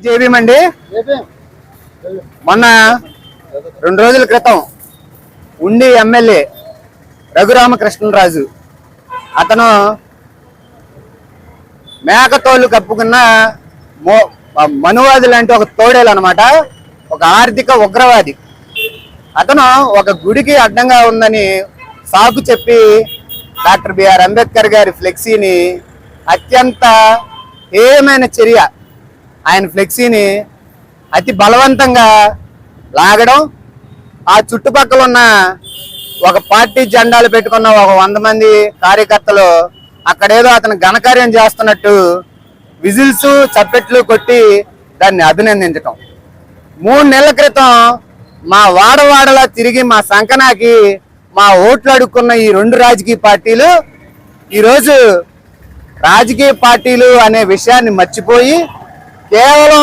జేబీమండి మొన్న 2 రోజుల క్రితం ఉండి ఎమ్మెల్యే రఘురామకృష్ణరాజు అతను మేకతోలు కప్పుకున్న మనువాది లాంటి ఒక తోడేలు అన్నమాట. ఒక ఆర్థిక ఉగ్రవాది. అతను ఒక గుడికి అడ్డంగా ఉందని సాకు చెప్పి డాక్టర్ బిఆర్ అంబేద్కర్ గారి ఫ్లెక్సీని అత్యంత హేయమైన చర్య, ఆయన ఫ్లెక్సీని అతి బలవంతంగా లాగడం, ఆ చుట్టుపక్కల ఉన్న ఒక పార్టీ జెండాలు పెట్టుకున్న ఒక 100 మంది కార్యకర్తలు అక్కడేదో అతను ఘనకార్యం చేస్తున్నట్టు విజిల్స్ చప్పెట్లు కొట్టి దాన్ని అభినందించటం. 3 నెలల క్రితం మా వాడవాడలా తిరిగి మా సంకనాకి మా ఓట్లు అడుక్కున్న ఈ 2 రాజకీయ పార్టీలు ఈరోజు రాజకీయ పార్టీలు అనే విషయాన్ని మర్చిపోయి కేవలం